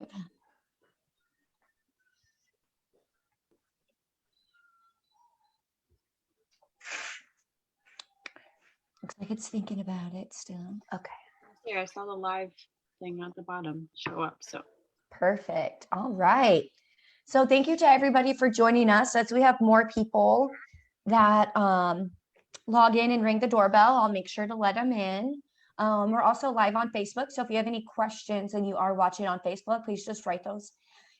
Looks like it's thinking about it still. Okay. Yeah, I saw the live thing at the bottom show up. So perfect. All right. So thank you to everybody for joining us. As we have more people that log in and ring the doorbell, I'll make sure to let them in. We're also live on Facebook. So if you have any questions and you are watching on Facebook, please just write those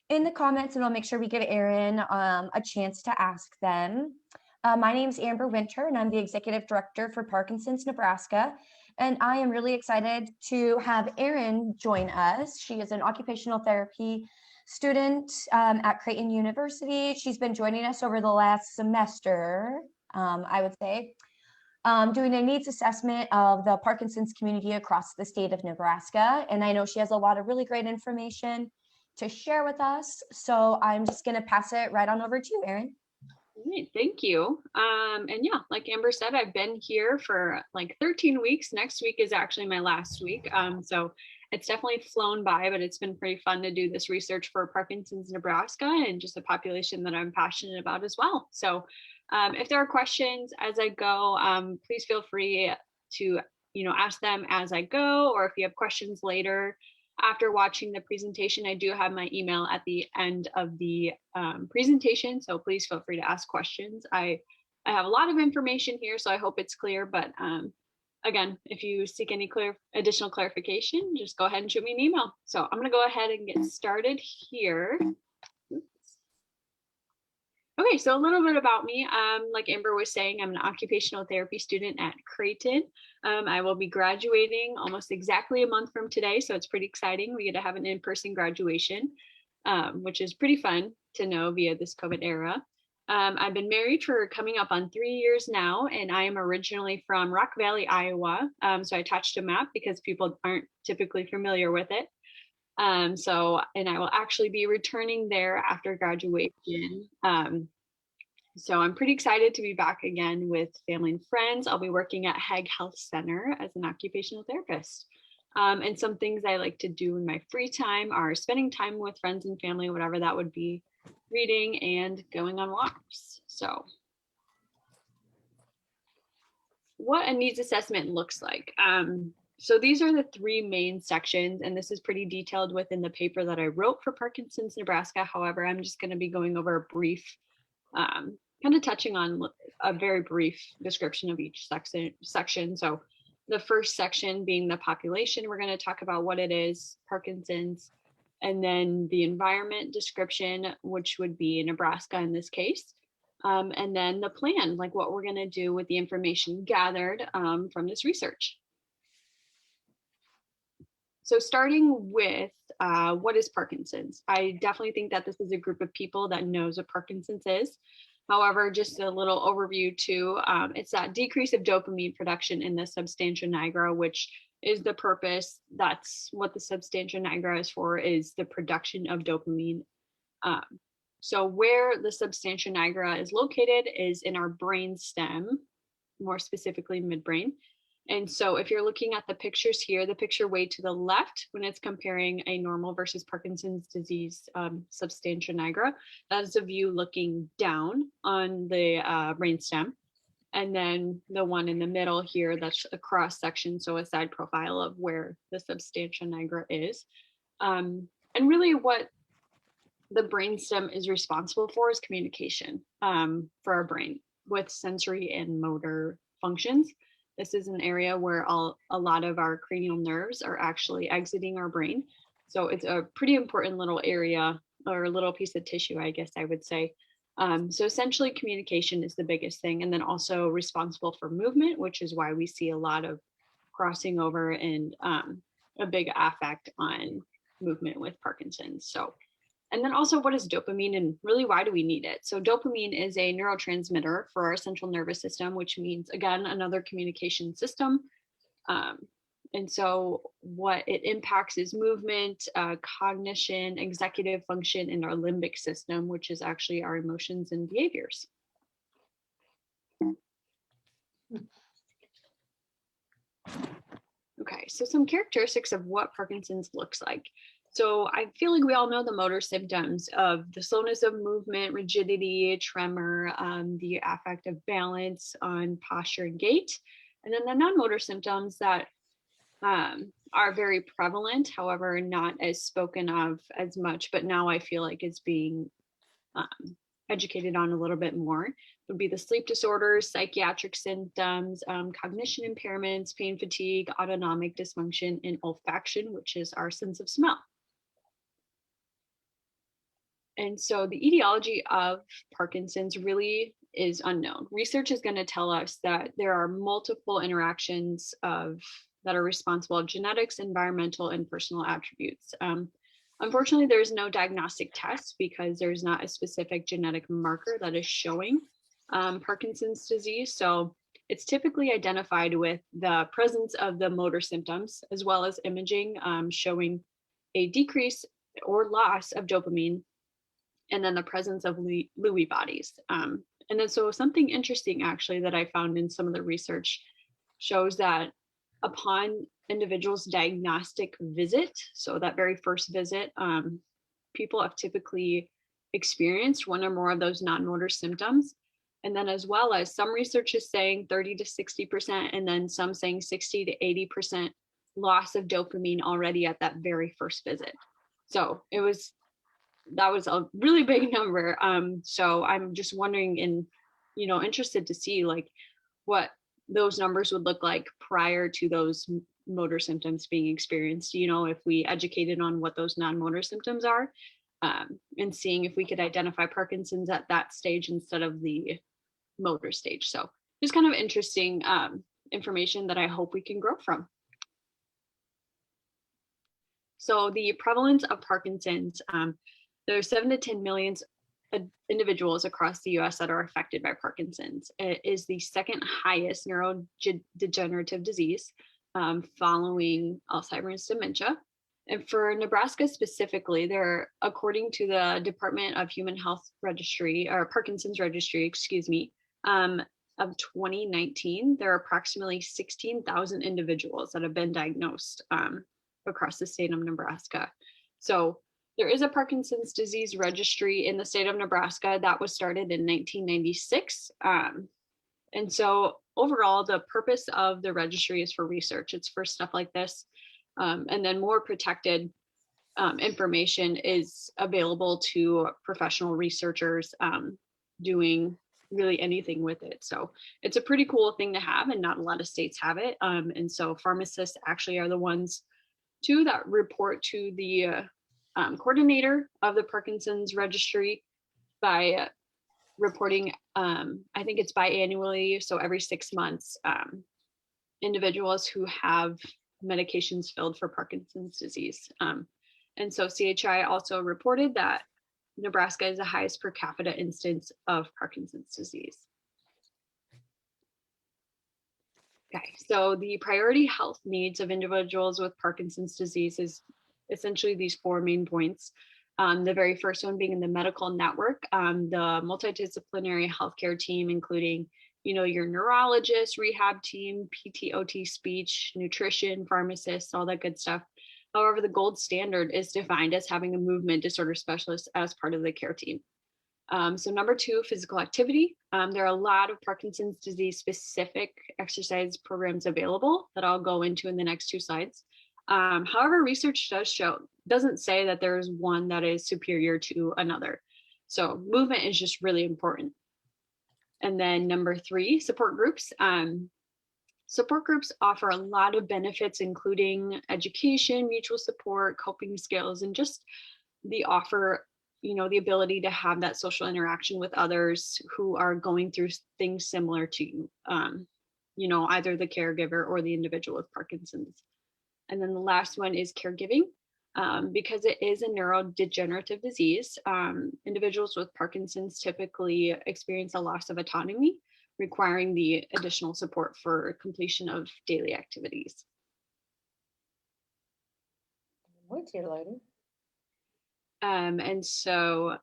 in the comments and we'll make sure we give Erin a chance to ask them. My name is Amber Winter and I'm the Executive Director for Parkinsons Nebraska. And I am really excited to have Erin join us. She is an occupational therapy student at Creighton University. She's been joining us over the last semester, I would say, doing a needs assessment of the Parkinson's community across the state of Nebraska. And I know she has a lot of really great information to share with us. So I'm just going to pass it right on over to you, Erin. Great, thank you. And yeah, like Amber said, I've been here for like 13 weeks. Next week is actually my last week. So it's definitely flown by, but it's been pretty fun to do this research for Parkinson's Nebraska and just a population that I'm passionate about as well. So if there are questions as I go, please feel free to ask them as I go, or if you have questions later after watching the presentation. I do have my email at the end of the presentation, so please feel free to ask questions. I have a lot of information here, so I hope it's clear, but again, if you seek any additional clarification, just go ahead and shoot me an email. So I'm going to go ahead and get started here. Okay, so a little bit about me. Like Amber was saying, I'm an occupational therapy student at Creighton. I will be graduating almost exactly a month from today, so it's pretty exciting. We get to have an in-person graduation, which is pretty fun to know via this COVID era. I've been married for coming up on 3 years now, and I am originally from Rock Valley, Iowa. So I attached a map because people aren't typically familiar with it. And I will actually be returning there after graduation. So I'm pretty excited to be back again with family and friends. I'll be working at Hague Health Center as an occupational therapist. And some things I like to do in my free time are spending time with friends and family, whatever that would be, reading and going on walks. So what a needs assessment looks like. So these are the 3 main sections, and this is pretty detailed within the paper that I wrote for Parkinson's Nebraska. However, I'm just going to be going over a brief, kind of touching on a very brief description of each section. So the first section being the population, we're going to talk about what it is, Parkinson's, and then the environment description, which would be Nebraska in this case. And then the plan, like what we're going to do with the information gathered from this research. So starting with what is Parkinson's? I definitely think that this is a group of people that knows what Parkinson's is. However, just a little overview too, it's that decrease of dopamine production in the substantia nigra, which is the purpose. That's what the substantia nigra is for, is the production of dopamine. So where the substantia nigra is located is in our brain stem, more specifically midbrain. And so if you're looking at the pictures here, the picture way to the left, when it's comparing a normal versus Parkinson's disease substantia nigra, that is a view looking down on the brainstem. And then the one in the middle here, that's a cross section, so a side profile of where the substantia nigra is. And really what the brainstem is responsible for is communication for our brain with sensory and motor functions. This is an area where a lot of our cranial nerves are actually exiting our brain. So it's a pretty important little area, or a little piece of tissue, I guess I would say. So essentially communication is the biggest thing, and then also responsible for movement, which is why we see a lot of crossing over and a big affect on movement with Parkinson's. So, and then also, what is dopamine, and really why do we need it? So dopamine is a neurotransmitter for our central nervous system, which means, again, another communication system. And so what it impacts is movement, cognition, executive function, and our limbic system, which is actually our emotions and behaviors. Okay, so some characteristics of what Parkinson's looks like. So I feel like we all know the motor symptoms of the slowness of movement, rigidity, tremor, the affect of balance on posture and gait, and then the non-motor symptoms that are very prevalent, however, not as spoken of as much, but now I feel like it's being educated on a little bit more, would be the sleep disorders, psychiatric symptoms, cognition impairments, pain, fatigue, autonomic dysfunction, and olfaction, which is our sense of smell. And so the etiology of Parkinson's really is unknown. Research is going to tell us that there are multiple interactions that are responsible: genetics, environmental, and personal attributes. Unfortunately, there's no diagnostic test because there's not a specific genetic marker that is showing Parkinson's disease. So it's typically identified with the presence of the motor symptoms, as well as imaging showing a decrease or loss of dopamine, and then the presence of Lewy bodies. And then so something interesting actually that I found in some of the research shows that upon individuals' diagnostic visit, so that very first visit, people have typically experienced one or more of those non-motor symptoms. And then as well as some research is saying 30 to 60%, and then some saying 60 to 80% loss of dopamine already at that very first visit. So that was a really big number. So I'm just wondering and, interested to see like what those numbers would look like prior to those motor symptoms being experienced, if we educated on what those non-motor symptoms are, and seeing if we could identify Parkinson's at that stage instead of the motor stage. So just kind of interesting information that I hope we can grow from. So the prevalence of Parkinson's, there are 7 to 10 million individuals across the US that are affected by Parkinson's. It is the second highest neurodegenerative disease, following Alzheimer's dementia. And for Nebraska specifically, according to the Department of Human Health Registry, or Parkinson's Registry, of 2019, there are approximately 16,000 individuals that have been diagnosed across the state of Nebraska. So there is a Parkinson's disease registry in the state of Nebraska that was started in 1996. And so overall, the purpose of the registry is for research. It's for stuff like this. And then more protected information is available to professional researchers doing really anything with it. So it's a pretty cool thing to have, and not a lot of states have it. And so pharmacists actually are the ones too that report to the coordinator of the Parkinson's registry by reporting, I think it's biannually, so every 6 months, individuals who have medications filled for Parkinson's disease. And so CHI also reported that Nebraska is the highest per capita instance of Parkinson's disease. Okay, so the priority health needs of individuals with Parkinson's disease is essentially these 4 main points. The very first one being in the medical network, the multidisciplinary healthcare team, including, your neurologist, rehab team, PT/OT, speech, nutrition, pharmacists, all that good stuff. However, the gold standard is defined as having a movement disorder specialist as part of the care team. So number 2, physical activity. There are a lot of Parkinson's disease specific exercise programs available that I'll go into in the next 2 slides. However, research doesn't say that there is one that is superior to another. So movement is just really important. And then number 3, support groups. Support groups offer a lot of benefits, including education, mutual support, coping skills, and just the ability to have that social interaction with others who are going through things similar to you, either the caregiver or the individual with Parkinson's. And then the last one is caregiving. Because it is a neurodegenerative disease, individuals with Parkinson's typically experience a loss of autonomy, requiring the additional support for completion of daily activities. And so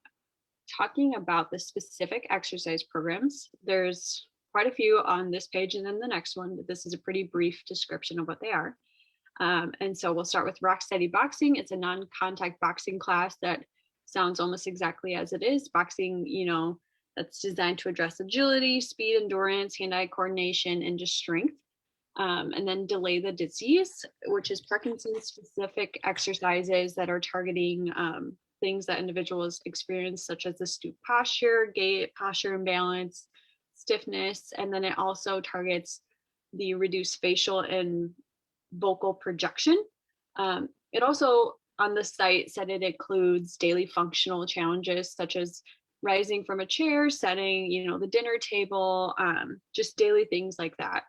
talking about the specific exercise programs, there's quite a few on this page and then the next one, but this is a pretty brief description of what they are. And so we'll start with rock steady boxing. It's a non-contact boxing class that sounds almost exactly as it is. Boxing, that's designed to address agility, speed, endurance, hand-eye coordination, and just strength. And then delay the disease, which is Parkinson's specific exercises that are targeting things that individuals experience, such as the stoop posture, gait, posture imbalance, stiffness. And then it also targets the reduced facial and vocal projection. It also on the site said it includes daily functional challenges such as rising from a chair, setting, the dinner table, just daily things like that.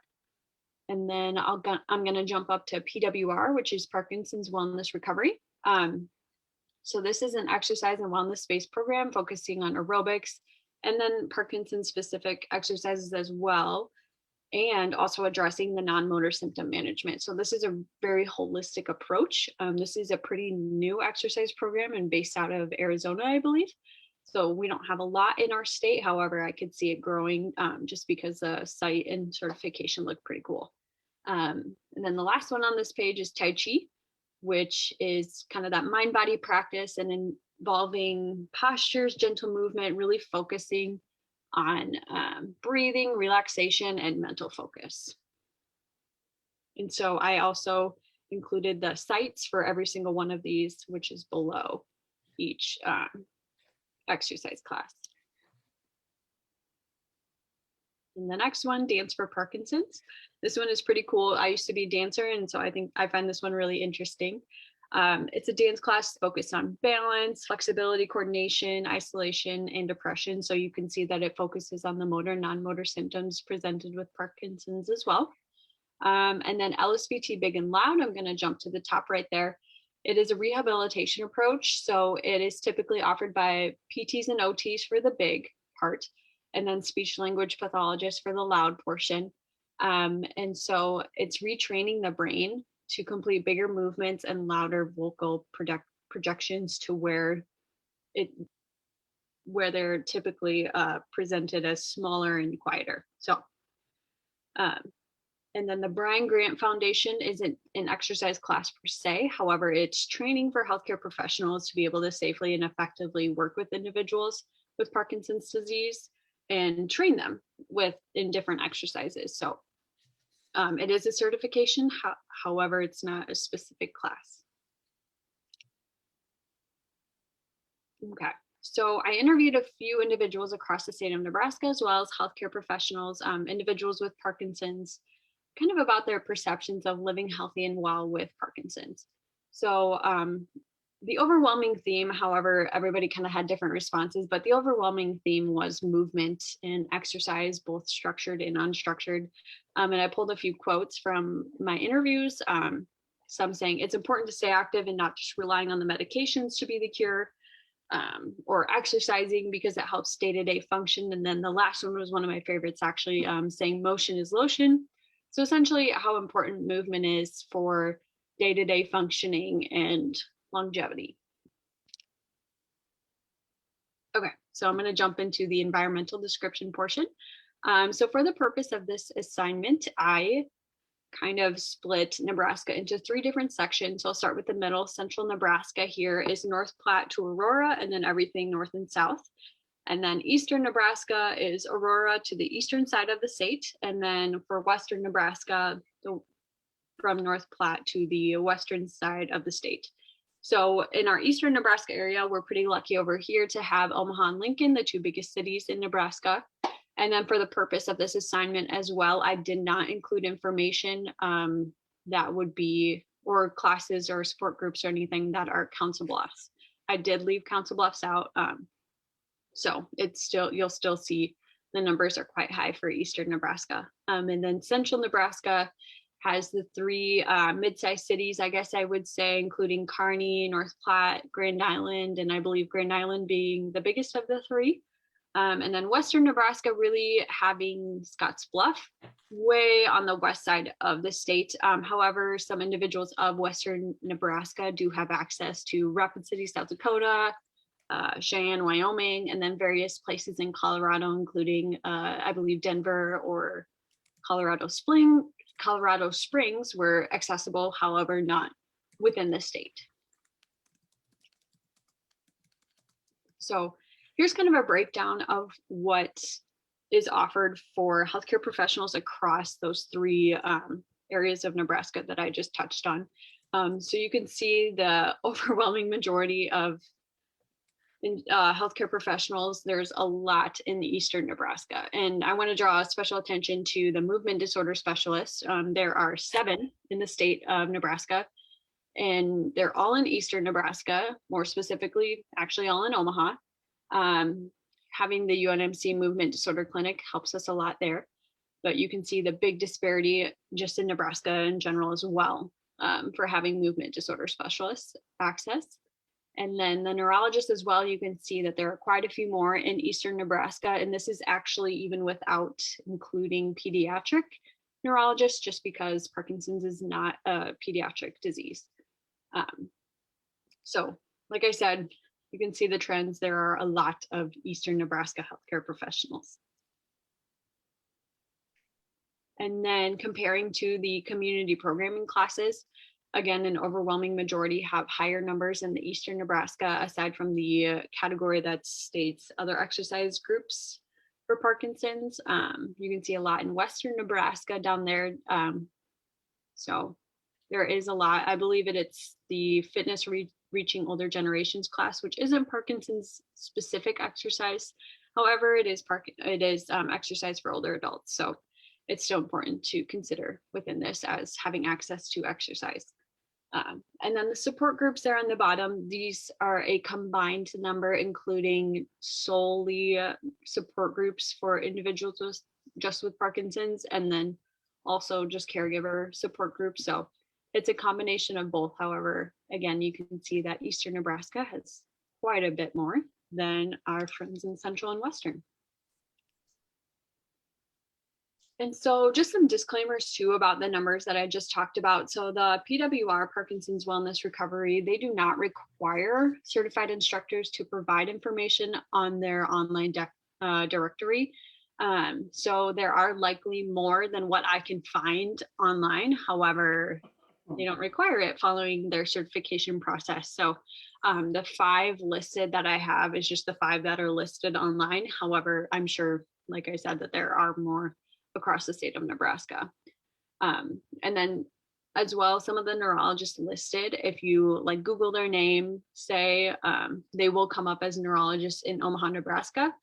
And then I'm going to jump up to PWR, which is Parkinson's Wellness Recovery. So this is an exercise and wellness-based program focusing on aerobics and then Parkinson's specific exercises as well, and also addressing the non-motor symptom management. So this is a very holistic approach. This is a pretty new exercise program and based out of Arizona, I believe. So we don't have a lot in our state. However, I could see it growing just because the site and certification look pretty cool. And then the last one on this page is Tai Chi, which is kind of that mind-body practice and involving postures, gentle movement, really focusing on breathing, relaxation, and mental focus. And so I also included the sites for every single one of these, which is below each exercise class. And the next one, Dance for Parkinson's. This one is pretty cool. I used to be a dancer, and so I find this one really interesting. It's a dance class focused on balance, flexibility, coordination, isolation, and depression. So you can see that it focuses on the motor, non-motor symptoms presented with Parkinson's as well. And then LSVT Big and Loud, I'm going to jump to the top right there. It is a rehabilitation approach. So it is typically offered by PTs and OTs for the big part, and then speech language pathologists for the loud portion. And so it's retraining the brain to complete bigger movements and louder vocal projections to where they're typically presented as smaller and quieter. So, and then the Brian Grant Foundation isn't an exercise class per se. However, it's training for healthcare professionals to be able to safely and effectively work with individuals with Parkinson's disease and train them in different exercises. So it is a certification, however, it's not a specific class. Okay, so I interviewed a few individuals across the state of Nebraska, as well as healthcare professionals, individuals with Parkinson's, kind of about their perceptions of living healthy and well with Parkinson's. So the overwhelming theme, however, everybody kind of had different responses, but the overwhelming theme was movement and exercise, both structured and unstructured. And I pulled a few quotes from my interviews, some saying it's important to stay active and not just relying on the medications to be the cure, or exercising because it helps day-to-day function. And then the last one was one of my favorites, actually, saying motion is lotion. So essentially how important movement is for day-to-day functioning and longevity. Okay, so I'm going to jump into the environmental description portion. So for the purpose of this assignment, I kind of split Nebraska into 3 different sections. So I'll start with the middle. Central Nebraska here is North Platte to Aurora, and then everything north and south. And then Eastern Nebraska is Aurora to the eastern side of the state. And then for Western Nebraska, from North Platte to the western side of the state. So in our Eastern Nebraska area, we're pretty lucky over here to have Omaha and Lincoln, the 2 biggest cities in Nebraska. And then for the purpose of this assignment as well, I did not include information that would be, or classes or support groups or anything that are Council Bluffs. I did leave Council Bluffs out. So it's still, you'll still see the numbers are quite high for Eastern Nebraska. And then Central Nebraska has the 3 mid-sized cities, I guess I would say, including Kearney, North Platte, Grand Island, and I believe Grand Island being the biggest of the 3. And then Western Nebraska really having Scotts Bluff way on the west side of the state. However, some individuals of Western Nebraska do have access to Rapid City, South Dakota, Cheyenne, Wyoming, and then various places in Colorado, including, I believe, Denver or Colorado Springs, Colorado Springs were accessible, however, not within the state. So here's kind of a breakdown of what is offered for healthcare professionals across those three areas of Nebraska that I just touched on. So you can see the overwhelming majority of healthcare professionals. There's a lot in eastern Nebraska, and I want to draw special attention to the movement disorder specialists. There are 7 in the state of Nebraska, and they're all in eastern Nebraska, more specifically, actually all in Omaha. Having the UNMC Movement Disorder Clinic helps us a lot there, but you can see the big disparity just in Nebraska in general as well for having movement disorder specialists access. And then the neurologists as well, you can see that there are quite a few more in eastern Nebraska, and this is actually even without including pediatric neurologists, just because Parkinson's is not a pediatric disease. So like I said, you can see the trends. There are a lot of eastern Nebraska healthcare professionals. And then comparing to the community programming classes, again, an overwhelming majority have higher numbers in the eastern Nebraska, aside from the category that states other exercise groups for Parkinson's. You can see a lot in western Nebraska down there. So there is a lot. I believe it's the fitness reaching older generations class, which isn't Parkinson's specific exercise. However, it is exercise for older adults. So it's still important to consider within this as having access to exercise. And then the support groups there on the bottom, these are a combined number, including solely support groups for individuals just with Parkinson's, and then also just caregiver support groups. So it's a combination of both. However, again, you can see that eastern Nebraska has quite a bit more than our friends in central and western. And so just some disclaimers too about the numbers that I just talked about. So the PWR, Parkinson's Wellness Recovery, they do not require certified instructors to provide information on their online directory. So there are likely more than what I can find online. However, they don't require it following their certification process. So the 5 listed that I have is just the 5 that are listed online. However, I'm sure, like I said, that there are more across the state of Nebraska. And then as well, some of the neurologists listed, if you like Google their name, say, they will come up as neurologists in Omaha, Nebraska.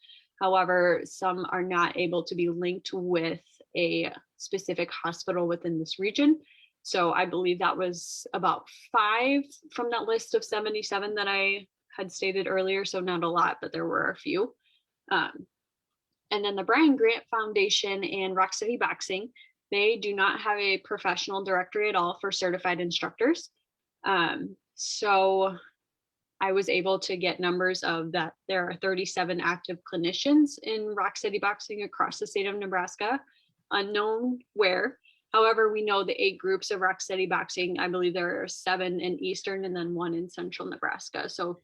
However, some are not able to be linked with a specific hospital within this region. So I believe that was about 5 from that list of 77 that I had stated earlier. So not a lot, but there were a few. And then the Brian Grant Foundation and Rock City Boxing, they do not have a professional directory at all for certified instructors. So I was able to get numbers of that. There are 37 active clinicians in Rock City Boxing across the state of Nebraska, unknown where. However, we know the 8 groups of Rock City Boxing. I believe there are 7 in eastern and then 1 in central Nebraska. So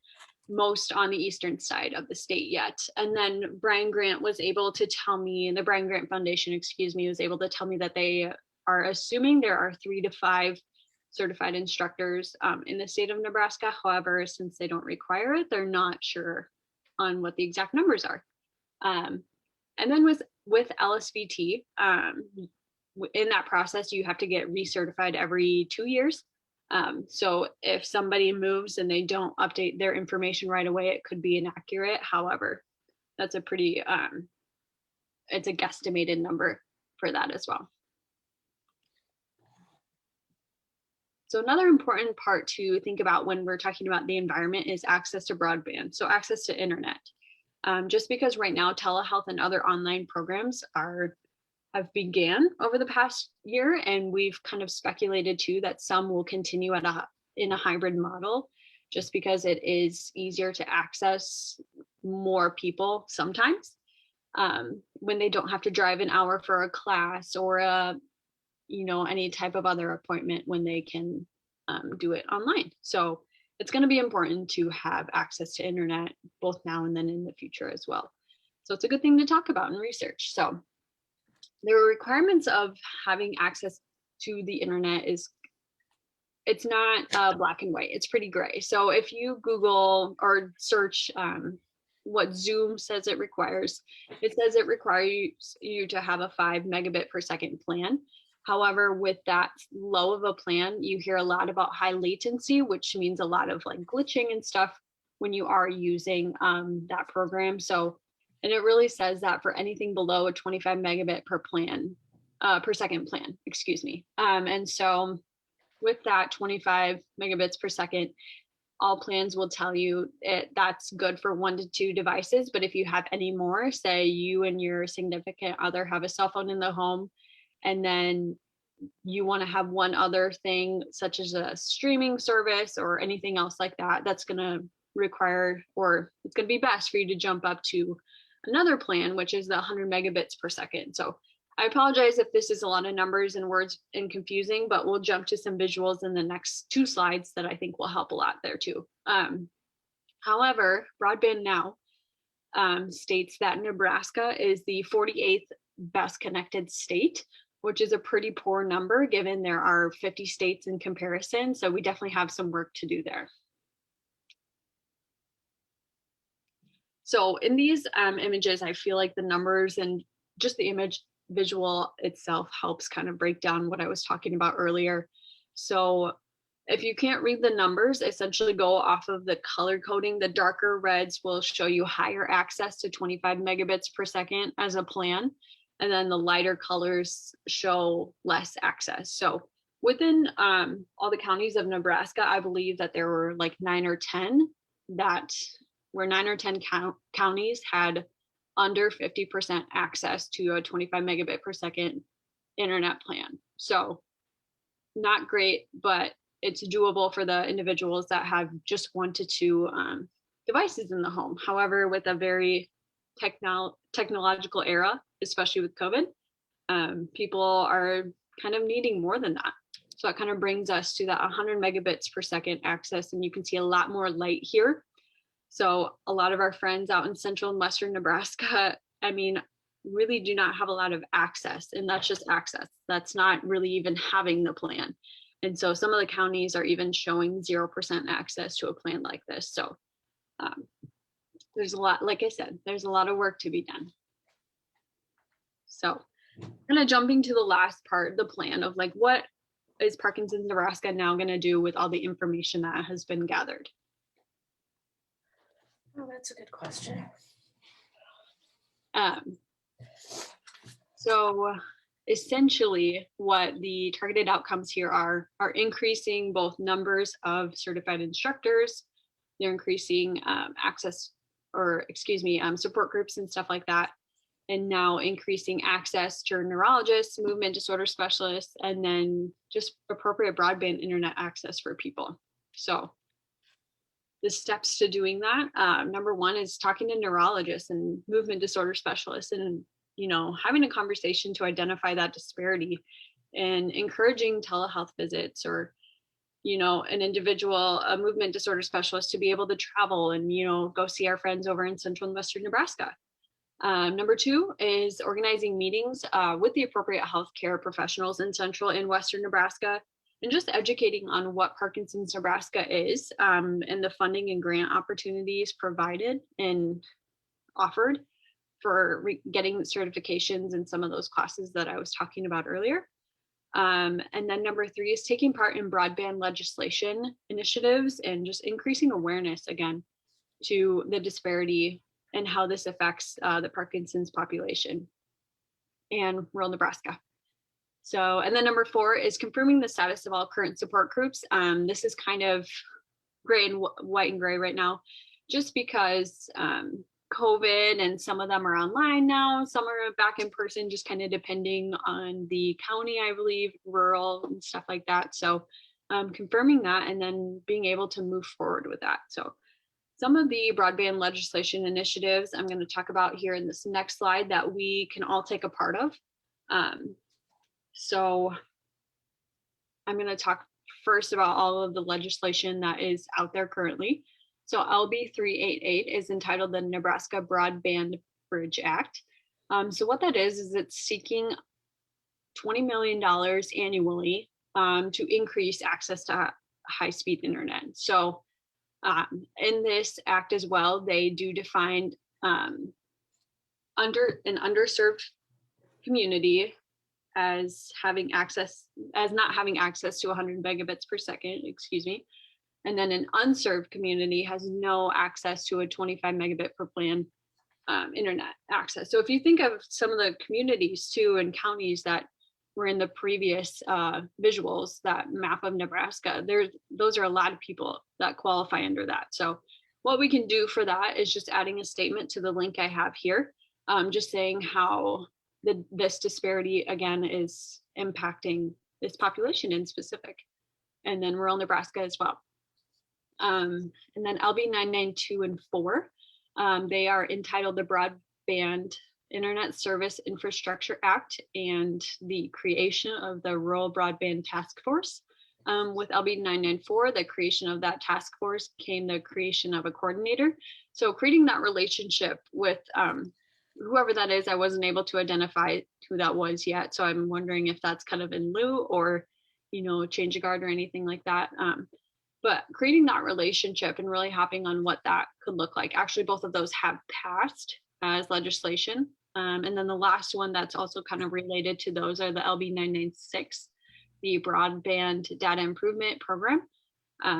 most on the eastern side of the state yet. And then Brian Grant was able to tell me, the Brian Grant Foundation, was able to tell me that they are assuming there are 3 to 5 certified instructors in the state of Nebraska. However, since they don't require it, they're not sure on what the exact numbers are. And then with LSVT, in that process, you have to get recertified every 2 years. So if somebody moves and they don't update their information right away, it could be inaccurate. However, that's a pretty, it's a guesstimated number for that as well. So another important part to think about when we're talking about the environment is access to broadband. So access to internet. Just because right now telehealth and other online programs have began over the past year, and we've kind of speculated too that some will continue in a hybrid model, just because it is easier to access more people sometimes when they don't have to drive an hour for a class or any type of other appointment, when they can do it online. So it's going to be important to have access to internet both now and then in the future as well. So it's a good thing to talk about and research. So there are requirements of having access to the internet it's not black and white. It's pretty gray. So if you Google or search what Zoom says it requires, it says it requires you to have a 5 megabit per second plan. However, with that low of a plan, you hear a lot about high latency, which means a lot of like glitching and stuff when you are using that program. So, and it really says that for anything below a 25 megabit per second plan, excuse me. And so with that 25 megabits per second, all plans will tell you that's good for 1 to 2 devices. But if you have any more, say you and your significant other have a cell phone in the home, and then you want to have one other thing, such as a streaming service or anything else like that, that's going to require, or it's going to be best for you to jump up to another plan, which is the 100 megabits per second. So I apologize if this is a lot of numbers and words and confusing, but we'll jump to some visuals in the next 2 slides that I think will help a lot there too. However, Broadband Now states that Nebraska is the 48th best connected state, which is a pretty poor number given there are 50 states in comparison. So we definitely have some work to do there. So in these images, I feel like the numbers and just the image visual itself helps kind of break down what I was talking about earlier. So if you can't read the numbers, essentially go off of the color coding. The darker reds will show you higher access to 25 megabits per second as a plan. And then the lighter colors show less access. So within all the counties of Nebraska, I believe that there were like 9 or 10 counties had under 50% access to a 25 megabit per second internet plan. So not great, but it's doable for the individuals that have just 1 to 2 devices in the home. However, with a very technological era, especially with COVID, people are kind of needing more than that. So that kind of brings us to that 100 megabits per second access, and you can see a lot more light here. So a lot of our friends out in central and western Nebraska, I mean, really do not have a lot of access, and that's just access. That's not really even having the plan. And so some of the counties are even showing 0% access to a plan like this. So there's a lot, like I said, there's a lot of work to be done. So kind of jumping to the last part, the plan of like, what is Parkinson's Nebraska now going to do with all the information that has been gathered? Oh, that's a good question. So essentially what the targeted outcomes here are increasing both numbers of certified instructors, they're increasing access, or excuse me, support groups and stuff like that, and now increasing access to neurologists, movement disorder specialists, and then just appropriate broadband internet access for people. So the steps to doing that, number 1 is talking to neurologists and movement disorder specialists, and having a conversation to identify that disparity, and encouraging telehealth visits, or an individual, a movement disorder specialist, to be able to travel and go see our friends over in central and western Nebraska. Number 2 is organizing meetings with the appropriate healthcare professionals in central and western Nebraska, and just educating on what Parkinson's Nebraska is, and the funding and grant opportunities provided and offered for getting certifications in some of those classes that I was talking about earlier. And then number 3 is taking part in broadband legislation initiatives and just increasing awareness again to the disparity and how this affects the Parkinson's population in rural Nebraska. So, and then number 4 is confirming the status of all current support groups. This is kind of gray and white and gray right now, just because COVID, and some of them are online now, some are back in person, just kind of depending on the county, I believe, rural and stuff like that. So confirming that and then being able to move forward with that. So some of the broadband legislation initiatives I'm going to talk about here in this next slide that we can all take a part of. So I'm going to talk first about all of the legislation that is out there currently. So LB 388 is entitled the Nebraska Broadband Bridge Act. So what that is it's seeking $20 million annually to increase access to high-speed internet. So in this act as well, they do define under an underserved community as not having access to 100 megabits per second, excuse me. And then an unserved community has no access to a 25 megabit per plan internet access. So if you think of some of the communities too and counties that were in the previous visuals, that map of Nebraska, those are a lot of people that qualify under that. So what we can do for that is just adding a statement to the link I have here, just saying how this disparity again is impacting this population in specific, and then rural Nebraska as well. And then LB 992 and 4, they are entitled the Broadband Internet Service Infrastructure Act and the creation of the Rural Broadband Task Force. With LB 994, the creation of that task force came the creation of a coordinator. So creating that relationship with whoever that is, I wasn't able to identify who that was yet. So I'm wondering if that's kind of in lieu or, change of guard or anything like that. But creating that relationship and really hopping on what that could look like. Actually, both of those have passed as legislation. And then the last one that's also kind of related to those are the LB 996, the Broadband Data Improvement Program.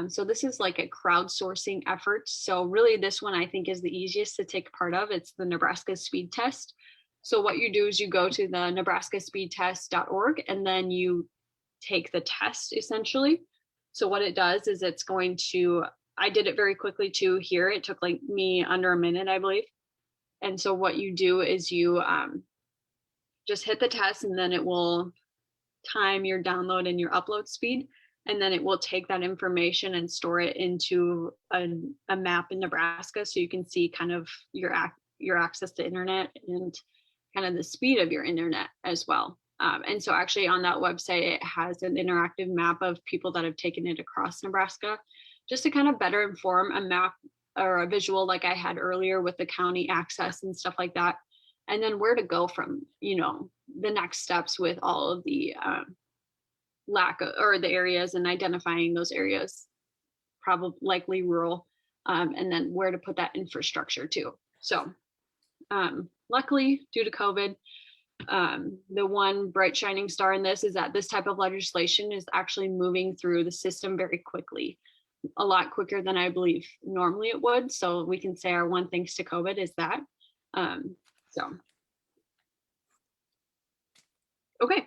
So this is like a crowdsourcing effort. So really this one I think is the easiest to take part of. It's the Nebraska Speed Test. So what you do is you go to the nebraskaspeedtest.org and then you take the test essentially. So what it does is it's going to, I did it very quickly too here. It took like me under a minute, I believe. And so what you do is you just hit the test and then it will time your download and your upload speed. And then it will take that information and store it into a map in Nebraska. So you can see kind of your access to internet and kind of the speed of your internet as well. And so actually on that website, it has an interactive map of people that have taken it across Nebraska, just to kind of better inform a map or a visual like I had earlier with the county access and stuff like that. And then where to go from, the next steps with all of the lack of, or the areas and identifying those areas, probably likely rural, and then where to put that infrastructure too. So luckily, due to COVID, the one bright shining star in this is that this type of legislation is actually moving through the system very quickly, a lot quicker than I believe normally it would. So we can say our one thanks to COVID is that. Okay.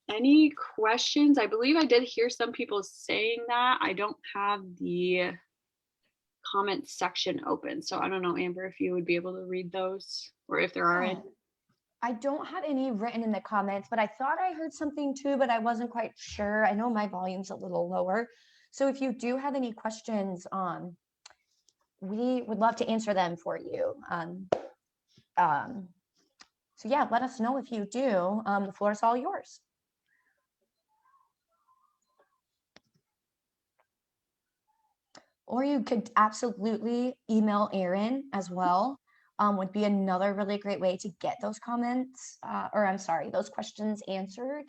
Any questions? I believe I did hear some people saying that. I don't have the comment section open. So I don't know, Amber, if you would be able to read those or if there are any. I don't have any written in the comments, but I thought I heard something too, but I wasn't quite sure. I know my volume's a little lower. So if you do have any questions, we would love to answer them for you. So yeah, let us know if you do. The floor is all yours. Or you could absolutely email Erin as well. Would be another really great way to get those comments, those questions answered.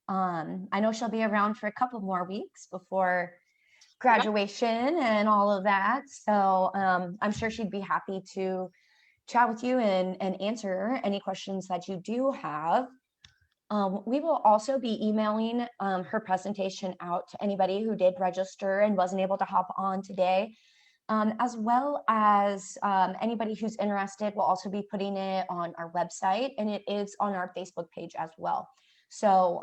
I know she'll be around for a couple more weeks before graduation and all of that. So I'm sure she'd be happy to chat with you and answer any questions that you do have. We will also be emailing her presentation out to anybody who did register and wasn't able to hop on today. As well as anybody who's interested, we'll also be putting it on our website, and it is on our Facebook page as well. So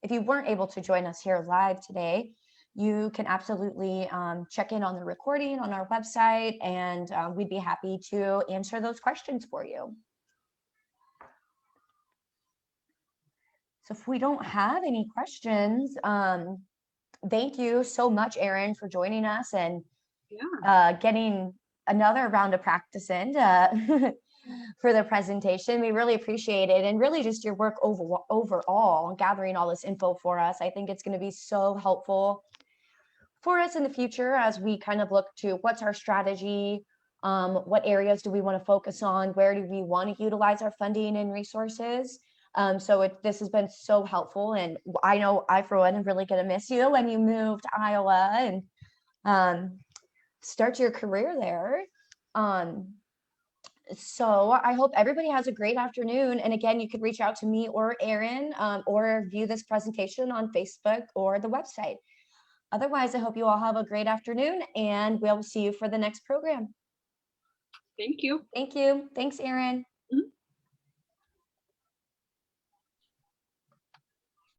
if you weren't able to join us here live today, you can absolutely check in on the recording on our website, and we'd be happy to answer those questions for you. So if we don't have any questions, thank you so much, Erin, for joining us and getting another round of practice in for the presentation. We really appreciate it, and really just your work overall, gathering all this info for us. I think it's going to be so helpful for us in the future as we kind of look to what's our strategy, what areas do we want to focus on, where do we want to utilize our funding and resources. So this has been so helpful, and I know I, for one, am really going to miss you when you move to Iowa and start your career there. So I hope everybody has a great afternoon. And again, you could reach out to me or Erin, or view this presentation on Facebook or the website. Otherwise, I hope you all have a great afternoon, and we'll see you for the next program. Thank you. Thank you. Thanks, Erin.